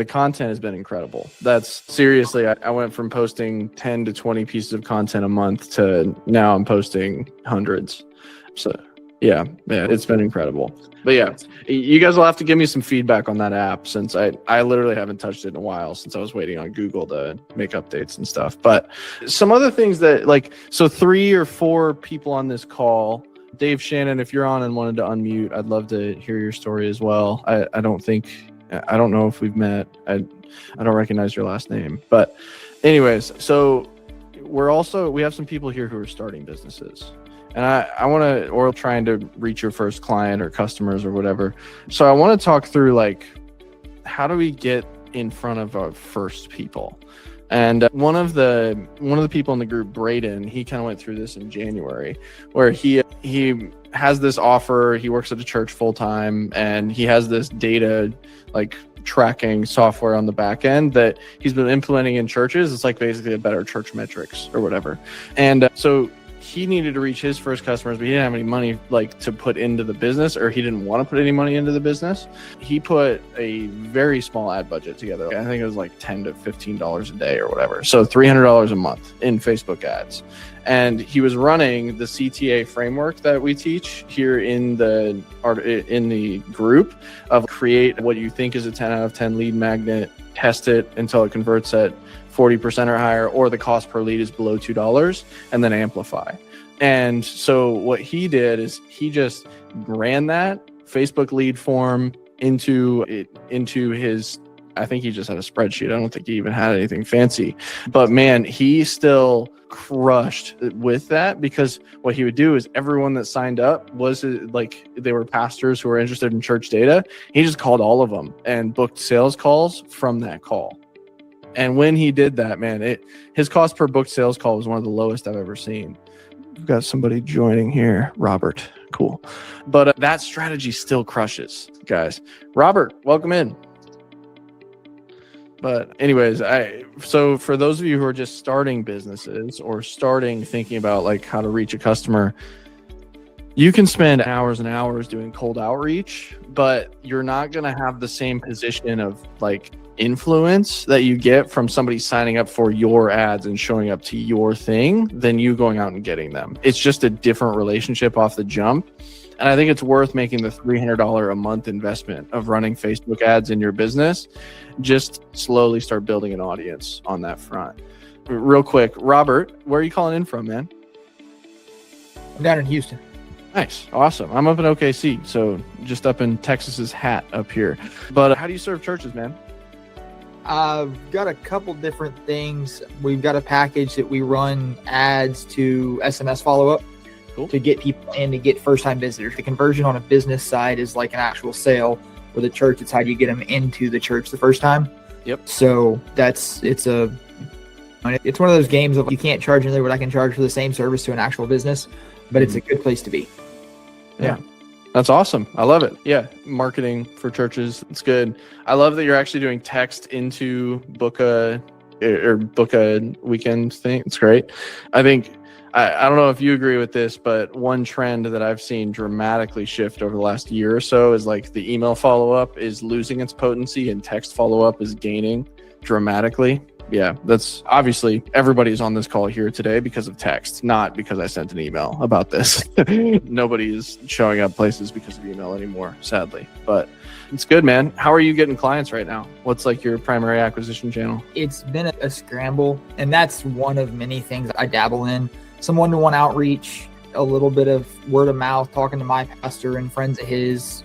The content has been incredible. That's seriously, I went from posting 10 to 20 pieces of content a month to now I'm posting hundreds. So yeah, it's been incredible. But yeah, you guys will have to give me some feedback on that app, since I literally haven't touched it in a while, since I was waiting on Google to make updates and stuff. But some other things that, like, so 3 or 4 people on this call. Dave Shannon, if you're on and wanted to unmute, I'd love to hear your story as well. I don't know if we've met. I don't recognize your last name. But anyways, so we have some people here who are starting businesses. And I want to, or trying to reach your first client or customers or whatever. So I want to talk through, like, how do we get in front of our first people? And one of the people in the group, Braden, he kind of went through this in January, where he has this offer. He works at a church full time, and he has this data, like, tracking software on the back end that he's been implementing in churches. It's like basically a better church metrics or whatever. And so he needed to reach his first customers, but he didn't have any money, like, to put into the business, or he didn't want to put any money into the business. He put a very small ad budget together. I think it was like $10 to $15 a day or whatever. So $300 a month in Facebook ads. And he was running the CTA framework that we teach here in the group of create what you think is a 10 out of 10 lead magnet, test it until it converts at 40% or higher, or the cost per lead is below $2, and then amplify. And so what he did is he just ran that Facebook lead form into his, I think he just had a spreadsheet. I don't think he even had anything fancy, but man, he still crushed with that, because what he would do is everyone that signed up was, like, they were pastors who were interested in church data. He just called all of them and booked sales calls from that call. And when he did that, man, his cost per booked sales call was one of the lowest I've ever seen. We've got somebody joining here, Robert. Cool. But that strategy still crushes, guys. Robert, welcome in. But anyways, so for those of you who are just starting businesses or thinking about, like, how to reach a customer, you can spend hours and hours doing cold outreach, but you're not going to have the same position of, like, influence that you get from somebody signing up for your ads and showing up to your thing than you going out and getting them. It's just a different relationship off the jump. And I think it's worth making the $300 a month investment of running Facebook ads in your business. Just slowly start building an audience on that front. Real quick, Robert, where are you calling in from, man? I'm down in Houston. Nice. Awesome. I'm up in OKC, so just up in Texas's hat up here. But how do you serve churches, man? I've got a couple different things. We've got a package that we run ads to SMS follow-up. Cool. To get people in, to get first-time visitors. The conversion on a business side is like an actual sale. With a church, it's how you get them into the church the first time. Yep. So it's one of those games of, you can't charge another what I can charge for the same service to an actual business, but it's a good place to be. Yeah. That's awesome. I love it. Yeah. Marketing for churches. It's good. I love that you're actually doing text into book a weekend thing. It's great. I think, I don't know if you agree with this, but one trend that I've seen dramatically shift over the last year or so is, like, the email follow-up is losing its potency and text follow-up is gaining dramatically. Yeah, that's obviously everybody's on this call here today because of text, not because I sent an email about this. Nobody is showing up places because of email anymore, sadly. But it's good, man. How are you getting clients right now? What's, like, your primary acquisition channel? It's been a scramble, and that's one of many things I dabble in. Some one-to-one outreach, a little bit of word of mouth, talking to my pastor and friends of his,